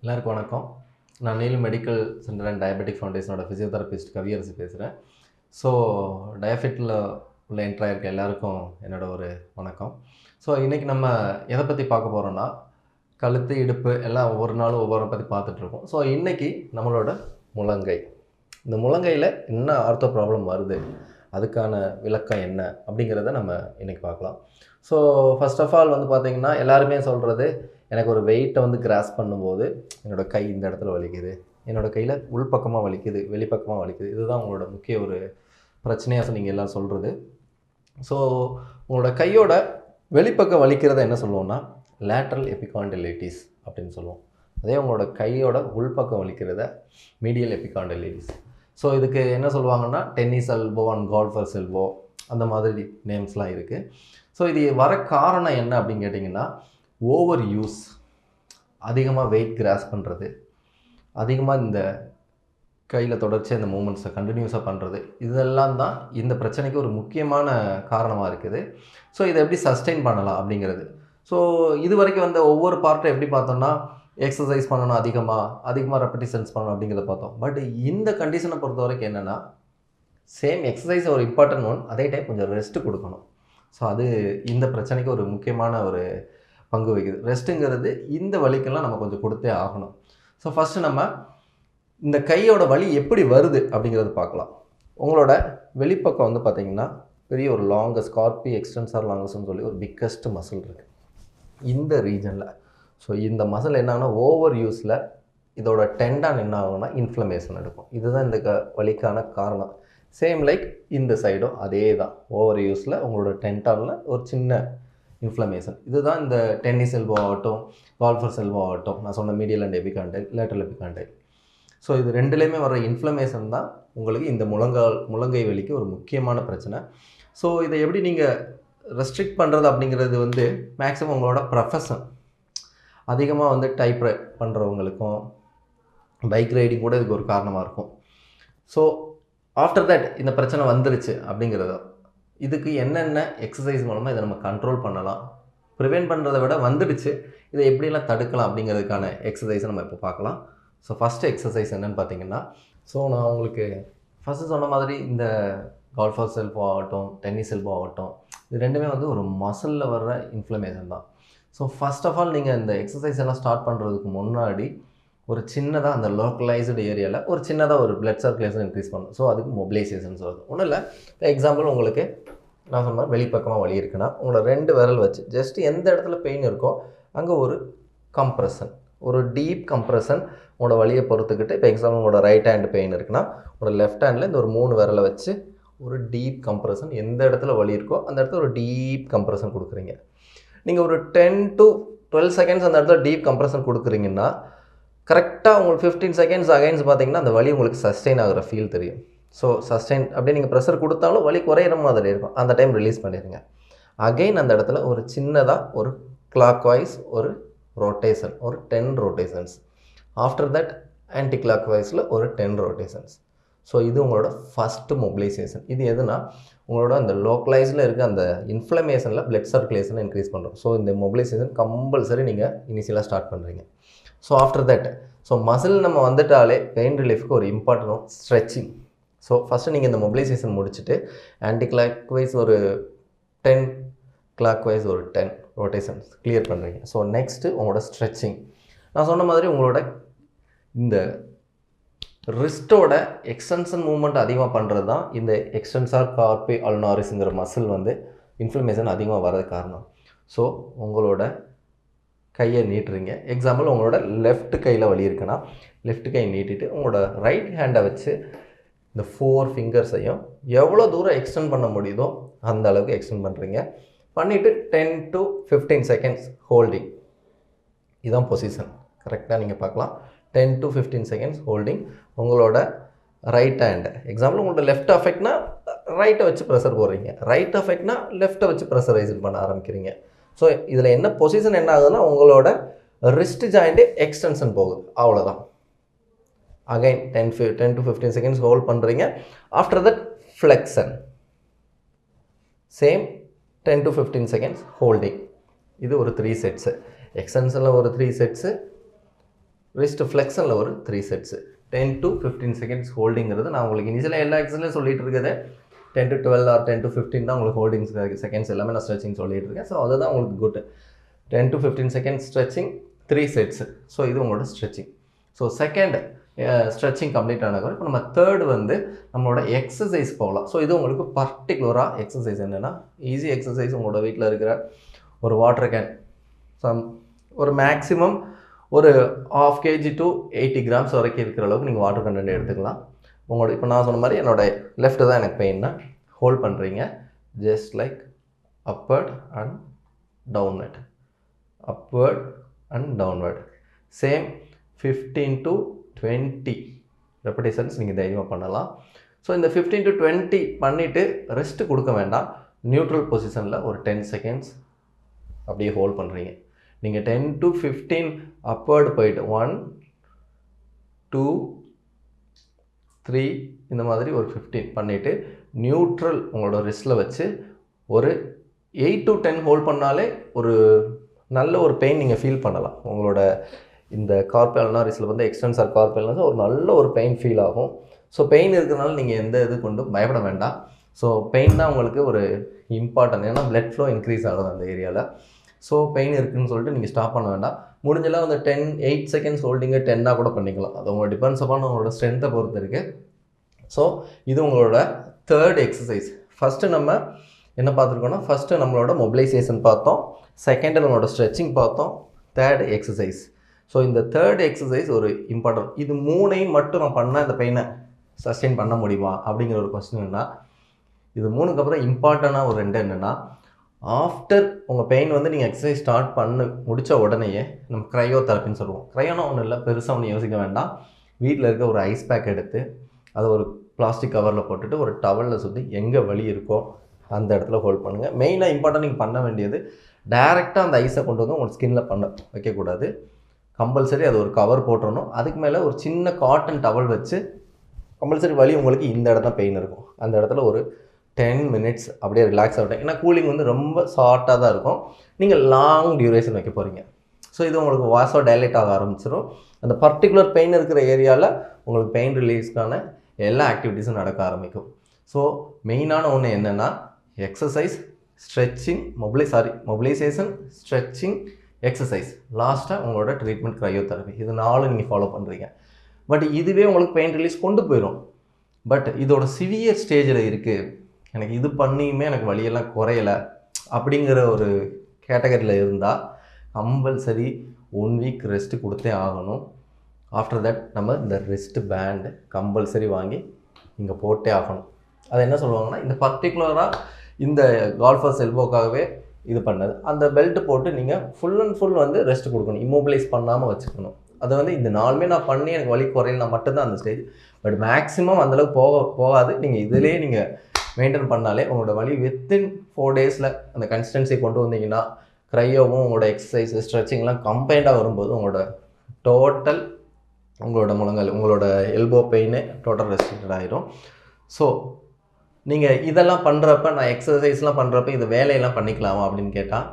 எல்லாருக்கும் வணக்கம். நான் Neel medical centre and diabetic ஃபவுண்டேஷனோட ஃபிசியோதெரபிஸ்ட் கவியரசு பேசுகிறேன். ஸோ டயஃபிட்டில் உள்ள என்ட்ரு ஆயிருக்க எல்லாருக்கும் என்னோட ஒரு வணக்கம். ஸோ இன்றைக்கி நம்ம எதை பற்றி பார்க்க போகிறோன்னா, கழுத்து, இடுப்பு எல்லாம் ஒவ்வொரு நாளும் ஒவ்வொரு பற்றி பார்த்துட்ருக்கோம். ஸோ இன்றைக்கி நம்மளோட முழங்கை. இந்த முழங்கையில் என்ன ஆர்த்தோ ப்ராப்ளம் வருது, அதுக்கான விளக்கம் என்ன அப்படிங்கிறத நம்ம இன்றைக்கி பார்க்கலாம். ஸோ ஃபர்ஸ்ட் ஆஃப் ஆல் வந்து பார்த்திங்கன்னா, எல்லாருமே சொல்கிறது, எனக்கு ஒரு வெயிட்டை வந்து கிராஸ் பண்ணும்போது என்னோடய கை இந்த இடத்துல வலிக்குது, என்னோடய கையில் உள்பக்கமாக வலிக்குது, வெளிப்பக்கமாக வலிக்குது. இதுதான் உங்களோட முக்கிய ஒரு பிரச்சனையாக நீங்கள் எல்லாம் சொல்கிறது. ஸோ உங்களோட கையோட வெளிப்பக்கம் வலிக்கிறத என்ன சொல்லுவோம்னா லேட்ரல் எபிகாண்டிலைட்டிஸ் அப்படின்னு சொல்லுவோம். அதே உங்களோட கையோட உள்பக்கம் வலிக்கிறத மீடியல் எபிகாண்டிலைட்டிஸ். ஸோ இதுக்கு என்ன சொல்லுவாங்கன்னா டென்னிஸ் எல்போ அண்ட் கால்ஃபர்ஸ் எல்போ அந்த மாதிரி நேம்ஸ்லாம் இருக்குது. ஸோ இது வர காரணம் என்ன அப்படின்னு கேட்டிங்கன்னா, ஓவர் யூஸ், அதிகமாக வெயிட் கிராஸ் பண்ணுறது, அதிகமாக இந்த கையில் தொடர்ச்சியாக இந்த மூமெண்ட்ஸை கண்டினியூஸாக பண்ணுறது, இதெல்லாம் தான் இந்த பிரச்சனைக்கு ஒரு முக்கியமான காரணமாக இருக்குது. ஸோ இதை எப்படி சஸ்டெயின் பண்ணலாம் அப்படிங்கிறது. ஸோ இது வரைக்கும் வந்த ஒவ்வொரு பார்ட்டும் எப்படி பார்த்தோம்னா, எக்ஸசைஸ் பண்ணணும், அதிகமாக ரெப்படிஷன்ஸ் பண்ணணும் அப்படிங்கிறத பார்த்தோம். பட் இந்த கண்டிஷனை பொறுத்த வரைக்கும் என்னென்னா, சேம் எக்ஸசைஸ் ஒரு இம்பார்ட்டன்ட் ஒன், அதே டைம் கொஞ்சம் ரெஸ்ட்டு கொடுக்கணும். ஸோ அது இந்த பிரச்சனைக்கு ஒரு முக்கியமான ஒரு பங்கு வகிக்குது. ரெஸ்ட்டுங்கிறது இந்த வலிக்கெல்லாம் நம்ம கொஞ்சம் கொடுத்தே ஆகணும். ஸோ ஃபஸ்ட்டு நம்ம இந்த கையோட வலி எப்படி வருது அப்படிங்கிறது பார்க்கலாம். உங்களோட வெளிப்பக்கம் வந்து பார்த்திங்கன்னா பெரிய ஒரு லாங்கஸ்ட் ஸ்கார்பி எக்ஸ்டென்சார் லாங்கஸ்ட்னு சொல்லி ஒரு பிக்கஸ்ட் மசில் இருக்குது இந்த ரீஜனில். ஸோ இந்த மசில் என்ன ஆகுனா, ஓவர் யூஸில் இதோட டெண்டான் என்ன ஆகும்னா இன்ஃப்ளமேஷன் எடுக்கும். இதுதான் இந்த வலிக்கான காரணம். சேம் லைக் இந்த சைடும் அதே தான். ஓவர் யூஸில் உங்களோட டெண்டானில் ஒரு சின்ன இன்ஃப்ளமேஷன். இதுதான் இந்த டென்னிஸ் எல்போ ஆகட்டும், கால்ஃபர்ஸ் எல்போ ஆகட்டும், நான் சொன்ன medial and epicondyle, lateral epicondyle. So இது ரெண்டுலேயுமே வர இன்ஃப்ளமேஷன் தான் உங்களுக்கு இந்த முழங்கை வலிக்கு ஒரு முக்கியமான பிரச்சனை. ஸோ இதை எப்படி நீங்கள் ரெஸ்ட்ரிக்ட் பண்ணுறது அப்படிங்கிறது வந்து மேக்ஸிமம் உங்களோட ப்ரொஃபஷன். அதிகமாக வந்து டைப் பண்ணுறவங்களுக்கும் பைக் ரைடிங் கூட இதுக்கு ஒரு காரணமாக இருக்கும். ஸோ ஆஃப்டர் தட் இந்த பிரச்சனை வந்துருச்சு அப்படிங்கிறத, இதுக்கு என்னென்ன எக்ஸசைஸ் மூலமாக இதை நம்ம கண்ட்ரோல் பண்ணலாம், ப்ரிவென்ட் பண்ணுறதை விட வந்துடுச்சு இதை எப்படிலாம் தடுக்கலாம் அப்படிங்கிறதுக்கான எக்ஸசைஸை நம்ம இப்போ பார்க்கலாம். ஸோ ஃபஸ்ட்டு எக்ஸசைஸ் என்னென்னு பார்த்தீங்கன்னா, ஸோ நான் உங்களுக்கு ஃபஸ்ட்டு சொன்ன மாதிரி இந்த கால்ஃபர்ஸ் எல்போ ஆகட்டும், டென்னிஸ் எல்போ ஆகட்டும், இது ரெண்டுமே வந்து ஒரு மசிலில் வர்ற இன்ஃப்ளமேஷன் தான். ஸோ ஃபஸ்ட் ஆஃப் ஆல் நீங்கள் இந்த எக்ஸசைஸ் எல்லாம் ஸ்டார்ட் பண்ணுறதுக்கு முன்னாடி ஒரு சின்னதாக அந்த லோக்கலைஸ்டு ஏரியாவில் ஒரு சின்னதாக ஒரு பிளட் சர்க்குலேஷன் இன்க்ரீஸ் பண்ணணும். ஸோ அதுக்கு மொபிலைசேஷன்ஸ் வருது. ஒன்றும் இல்லை, எக்ஸாம்பிள் உங்களுக்கு நான் சொன்ன மாதிரி வெளிப்பக்கமாக வலி இருக்குன்னா உங்களோட 2 விரல் வச்சு ஜஸ்ட் எந்த இடத்துல பெயின் இருக்கோ அங்கே ஒரு கம்ப்ரெஷன், ஒரு டீப் கம்ப்ரெஷன் உங்களோட வலியை பொறுத்துக்கிட்டு. இப்போ எக்ஸாம்பிள் உங்களோட ரைட் ஹேண்ட் பெயின் இருக்குன்னா உங்களோட லெஃப்ட் ஹேண்டில் இந்த ஒரு 3 விரலை வச்சு ஒரு டீப் கம்ப்ரெஷன், எந்த இடத்துல வலி இருக்கோ அந்த இடத்துல ஒரு டீப் கம்ப்ரெஷன் கொடுக்குறீங்க. நீங்கள் ஒரு 10 to 12 செகண்ட்ஸ் அந்த இடத்துல டீப் கம்ப்ரெஷன் கொடுக்குறீங்கன்னா கரெக்டாக உங்களுக்கு 15 செகண்ட்ஸ் அகைன்ஸ் பார்த்தீங்கன்னா அந்த வலி உங்களுக்கு சஸ்டெயின் ஆகிற ஃபீல் தெரியும். ஸோ சஸ்டெயின் அப்படியே நீங்கள் ப்ரெஷர் கொடுத்தாலும் வலி குறையிற மாதிரி இருக்கும். அந்த டைம் ரிலீஸ் பண்ணிடுங்க. அகைன் அந்த இடத்துல ஒரு சின்னதாக ஒரு கிளாக் வைஸ் ஒரு ரொட்டேஷன், ஒரு 10 rotations. After that anti clock வைஸில் ஒரு 10 ரொட்டேஷன்ஸ். ஸோ இது உங்களோட ஃபஸ்ட்டு மொபிலைசேஷன். இது எதுனா உங்களோட அந்த லோக்கலைஸில் இருக்க அந்த இன்ஃப்ளமேஷனில் பிளட் சர்க்குலேஷனை இன்க்ரீஸ் பண்ணுறோம். ஸோ இந்த மொபிலைசேஷன் கம்பல்சரி நீங்கள் இனிஷியலாக ஸ்டார்ட் பண்ணுறீங்க. ஸோ ஆஃப்டர் தட் மசில் நம்ம வந்துட்டாலே பெயின் ரிலீஃப்க்கு ஒரு இம்பார்ட்டன்ட் ஸ்ட்ரெச்சிங். ஸோ ஃபஸ்ட்டு நீங்கள் இந்த மொபிலைசேஷன் முடிச்சுட்டு ஆன்டி கிளாக் வைஸ் ஒரு 10, கிளாக் வைஸ் ஒரு 10 ரொட்டேஷன்ஸ் கிளியர் பண்ணுறீங்க. ஸோ நெக்ஸ்ட்டு உங்களோட ஸ்ட்ரெச்சிங். நான் சொன்ன மாதிரி உங்களோட இந்த ரிஸ்ட்டோட எக்ஸ்டென்ஷன் மூவ்மெண்ட் அதிகமாக பண்ணுறது தான் இந்த எக்ஸ்டென்சார் கார்பி அல்னாரிஸுங்கிற மசில் வந்து இன்ஃப்ளமேஷன் அதிகமாக வர்றது காரணம். ஸோ உங்களோட கையை நீட்டுறீங்க. எக்ஸாம்பிள் உங்களோட லெஃப்ட் கையில் வலி இருக்குன்னா லெஃப்ட் கை நீட்டிட்டு உங்களோட ரைட் ஹேண்டை வச்சு இந்த 4 ஃபிங்கர்ஸையும் எவ்வளோ தூரம் எக்ஸ்டெண்ட் பண்ண முடியுதோ அந்த அளவுக்கு எக்ஸ்டெண்ட் பண்ணுறீங்க. பண்ணிவிட்டு 10 to 15 செகண்ட்ஸ் ஹோல்டிங். இதுதான் பொசிஷன். கரெக்டாக நீங்கள் பார்க்கலாம். 10 to 15 செகண்ட்ஸ் ஹோல்டிங். உங்களோட ரைட் ஹேண்டை, எக்ஸாம்பிள் உங்களோட லெஃப்ட் அஃபெக்ட்னா ரைட்டை வச்சு ப்ரெஷர் போடுறீங்க, ரைட் அஃபெக்ட்னா லெஃப்ட்டை வச்சு ப்ரெஷரைஸ் பண்ண ஆரம்பிக்கிறீங்க. ஸோ இதில் என்ன பொசிஷன் என்ன ஆகுதுன்னா உங்களோட ரிஸ்ட் ஜாயிண்ட்டு எக்ஸ்டென்ஷன் போகுது, அவ்வளோதான். அகைன் 10 to 15 செகண்ட்ஸ் ஹோல்ட் பண்ணுறீங்க. After that flexion, same 10 to 15 seconds holding. இது ஒரு 3 செட்ஸு. எக்ஸ்டென்ஷனில் ஒரு 3 செட்ஸு, ரிஸ்ட் ஃப்ளெக்ஷனில் ஒரு 3 செட்ஸு 10 to 15 செகண்ட்ஸ் ஹோல்டிங்கிறது நான் உங்களுக்கு இனிஷியலாக எல்லா எக்ஸசைஸ்லையும் சொல்லிட்டு இருக்கிறது 10 to 12 ஆர் 10 to 15 தான் உங்களுக்கு ஹோல்டிங்ஸ் செகண்ட்ஸ் எல்லாமே நான் ஸ்ட்ரெச்சிங் சொல்லிட்டு இருக்கேன். ஸோ அதுதான் உங்களுக்கு good. 10 to 15 seconds stretching 3 sets. So இது உங்களோட stretching. So second stretching complete ஆனதுக்கு இப்போ நம்ம தேர்டு வந்து நம்மளோட எக்ஸசைஸ் போகலாம். ஸோ இது உங்களுக்கு பர்டிகுலராக எக்ஸசைஸ் என்னென்னா ஈஸி எக்ஸசைஸ். உங்களோட வீட்டில் இருக்கிற ஒரு வாட்டர் கேன் ஒரு மேக்ஸிமம் ஒரு 1/2 kg to 80 grams வரைக்கும் இருக்கிற அளவுக்கு நீங்கள் வாட்டர் கண்டென்ட் எடுத்துக்கலாம். உங்களோட இப்போ நான் சொன்ன மாதிரி என்னோடய லெஃப்ட்டு தான் எனக்கு பெயின்னா ஹோல்ட் பண்ணுறீங்க. Just like upward and downward, upward and downward. Same 15 to 20 repetitions நீங்கள் தைரியமாக பண்ணலாம். ஸோ இந்த 15 to 20 பண்ணிவிட்டு ரெஸ்ட்டு கொடுக்க வேண்டாம். நியூட்ரல் பொசிஷனில் ஒரு 10 செகண்ட்ஸ் அப்படியே ஹோல்ட் பண்ணுறீங்க. நீங்கள் 10 to 15 அப்வர்டு போயிட்டு 1 2 3 இந்த மாதிரி ஒரு 15 பண்ணிவிட்டு நியூட்ரல் உங்களோட ரிஸ்ட்டில் வச்சு ஒரு 8 to 10 ஹோல்ட் பண்ணாலே ஒரு நல்ல ஒரு பெயின் நீங்கள் ஃபீல் பண்ணலாம். உங்களோட இந்த கார்பெல்னா ரிஸ்ட்டில் வந்து எக்ஸ்டென்சர் கார்பெல்னா ஒரு நல்ல ஒரு பெயின் ஃபீல் ஆகும். ஸோ பெயின் இருக்கிறதுனால நீங்கள் எந்த இது கொண்டும் பயப்பட வேண்டாம். ஸோ பெயின் தான் உங்களுக்கு ஒரு இம்பார்ட்டன்ட். ஏன்னா பிளட் ஃப்ளோ இன்க்ரீஸ் ஆகுது அந்த ஏரியாவில். ஸோ பெயின் இருக்குதுன்னு சொல்லிட்டு நீங்கள் ஸ்டாப் பண்ண வேண்டாம். முடிஞ்செல்லாம் வந்து 8 செகண்ட்ஸ் ஹோல்டிங்கு 10 கூட பண்ணிக்கலாம். அது உங்களோட டிபெண்ட்ஸ் அப்பான் உங்களோட ஸ்ட்ரென்த்தை பொறுத்து இருக்குது. ஸோ இது உங்களோட தேர்ட் எக்ஸசைஸ். ஃபஸ்ட்டு நம்ம என்ன பார்த்துருக்கோன்னா ஃபஸ்ட்டு நம்மளோட மொபிலைசேஷன் பார்த்தோம், செகண்டு நம்மளோட ஸ்ட்ரெச்சிங் பார்த்தோம், தேர்ட் எக்ஸசைஸ். ஸோ இந்த தேர்ட் எக்ஸசைஸ் ஒரு இம்பார்ட்டன்ட். இது 3ஐயும் மட்டும் நான் பண்ணால் இந்த பெயினை சஸ்டெயின் பண்ண முடியுமா அப்படிங்கிற ஒரு கொஸ்டின் என்ன. இது 3க்கு அப்புறம் இம்பார்ட்டண்டாக ஒரு 2 என்னென்னா, ஆஃப்டர் உங்கள் பெயின் வந்து நீங்கள் எக்ஸசைஸ் ஸ்டார்ட் பண்ண முடித்த உடனேயே நம்ம க்ரையோ தெரப்பின்னு சொல்லுவோம். க்ரையோனா ஒன்றும் இல்லை, பெருசாக ஒன்று யோசிக்க வேண்டாம். வீட்டில் இருக்க ஒரு ஐஸ் பேக் எடுத்து அதை ஒரு பிளாஸ்டிக் கவரில் போட்டுட்டு ஒரு டவலில் சுற்றி எங்கே வலி இருக்கோ அந்த இடத்துல ஹோல்ட் பண்ணுங்கள். மெயினாக இம்பார்ட்டன்ட் நீங்கள் பண்ண வேண்டியது டைரெக்டாக அந்த ஐஸை கொண்டு வந்து உங்கள் ஸ்கின்னில் வைக்கக்கூடாது. கம்பல்சரி அது ஒரு கவர் போட்டுறணும். அதுக்கு மேலே ஒரு சின்ன காட்டன் டவல் வச்சு கம்பல்சரி வலி உங்களுக்கு இந்த இடத்துல பெயின் இருக்கும் அந்த இடத்துல ஒரு 10 minutes அப்படியே ரிலாக்ஸ் ஆகிட்டேன். ஏன்னா கூலிங் வந்து ரொம்ப ஷார்ட்டாக தான் இருக்கும். நீங்கள் லாங் டியூரேஷன் வைக்க போகிறீங்க. ஸோ இது உங்களுக்கு வாசோ டைலேட் ஆக ஆரம்பிச்சிடும். அந்த பர்டிகுலர் பெயின் இருக்கிற ஏரியாவில் உங்களுக்கு பெயின் ரிலீஸ்க்கான எல்லா ஆக்டிவிட்டீஸும் நடக்க ஆரம்பிக்கும். ஸோ மெயினான ஒன்று என்னென்னா exercise, stretching, mobilisation, stretching, exercise, லாஸ்ட்டாக உங்களோட ட்ரீட்மெண்ட் க்ரையோதெரபி. இது 4 நீங்கள் ஃபாலோ பண்ணுறீங்க. பட் இதுவே உங்களுக்கு பெயின் ரிலீஸ் கொண்டு போயிடும். பட் இதோட சிவியர் ஸ்டேஜில் இருக்குது, எனக்கு இது பண்ணியுமே எனக்கு வலியெல்லாம் குறையலை அப்படிங்கிற ஒரு கேட்டகரியில் இருந்தால் கம்பல்சரி 1 week ரெஸ்ட்டு கொடுத்தே ஆகணும். ஆஃப்டர் தட் நம்ம இந்த ரெஸ்ட் பேண்டு கம்பல்சரி வாங்கி இங்கே போட்டே ஆகணும். அது என்ன சொல்லுவாங்கன்னா, இந்த பர்டிகுலராக இந்த கால்ஃபர்ஸ் எல்போக்காகவே இது பண்ணது அந்த பெல்ட் போட்டு நீங்கள் ஃபுல் அண்ட் ஃபுல் வந்து ரெஸ்ட் கொடுக்கணும், இம்மோபிலைஸ் பண்ணாமல் வச்சுக்கணும். அதை வந்து இந்த 4மே நான் பண்ணி எனக்கு வலி குறையில மட்டும்தான் அந்த ஸ்டேஜ். பட் மேக்ஸிமம் அந்தளவுக்கு போகாது. நீங்கள் இதிலே நீங்கள் மெயின்டைன் பண்ணாலே உங்களோட வலி வித்தின் 4 days அந்த கன்சிஸ்டன்சி கொண்டு வந்தீங்கன்னா க்ரையோவும் உங்களோட எக்ஸசைஸ் ஸ்ட்ரெச்சிங்லாம் கம்பைண்டாக வரும்போது உங்களோட டோட்டல் உங்களோட முழங்கால் உங்களோட எல்போ பெயின் டோட்டல் ரெஸ்ட்ரிக்டட் ஆகிடும். ஸோ நீங்கள் இதெல்லாம் பண்ணுறப்ப நான் எக்ஸசைஸ்லாம் பண்ணுறப்ப இந்த வேலையெல்லாம் பண்ணிக்கலாமா அப்படின்னு கேட்டால்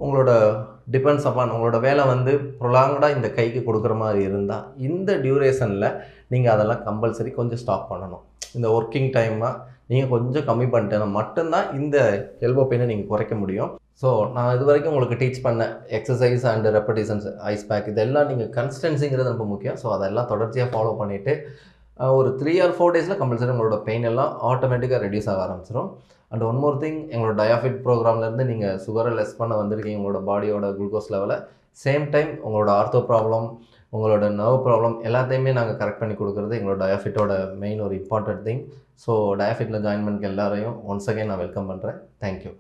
உங்களோட டிபெண்ட்ஸ் அப்பான் உங்களோட வேலை வந்து ப்ரொலாங்டாக இந்த கைக்கு கொடுக்குற மாதிரி இருந்தால் இந்த டியூரேஷனில் நீங்கள் அதெல்லாம் கம்பல்சரி கொஞ்சம் ஸ்டாப் பண்ணணும். இந்த ஒர்க்கிங் டைமாக நீங்கள் கொஞ்சம் கம்மி பண்ணிட்டேன்னா மட்டும்தான் இந்த எல்போ பெயினை நீங்கள் குறைக்க முடியும். ஸோ நான் இது வரைக்கும் உங்களுக்கு டீச் பண்ண exercise and repetitions, ice back, இதெல்லாம் நீங்கள் கன்சிஸ்டன்சிங்கிறது ரொம்ப முக்கியம். ஸோ அதெல்லாம் தொடர்ச்சியாக ஃபாலோ பண்ணிவிட்டு ஒரு 3 or 4 days கம்பல்சரி உங்களோட பெயின் எல்லாம் ஆட்டோமேட்டிக்காக ரெடியூஸ் ஆக ஆரம்பிச்சிடும். அண்ட் ஒன் மோர் திங், எங்களோட டயாஃபிட் ப்ரோக்ராம்லேருந்து நீங்கள் சுகரை லெஸ் பண்ண வந்திருக்கீங்க, உங்களோட பாடியோட குளுக்கோஸ் லெவலை. சேம் டைம் உங்களோட ஆர்த்தோ ப்ராப்ளம், உங்களோட நர்வ் ப்ராப்ளம் எல்லாத்தையுமே நாங்கள் கரெக்ட் பண்ணி கொடுக்குறது எங்களோட டயாஃபிட்டோட மெயின் ஒரு இம்பார்ட்டன்ட் திங். ஸோ டயாஃபிட்டில் ஜாயின் பண்ணிக்க எல்லாரையும் ஒன்ஸ் அகைன் நான் வெல்கம் பண்ணுறேன். தேங்க்யூ.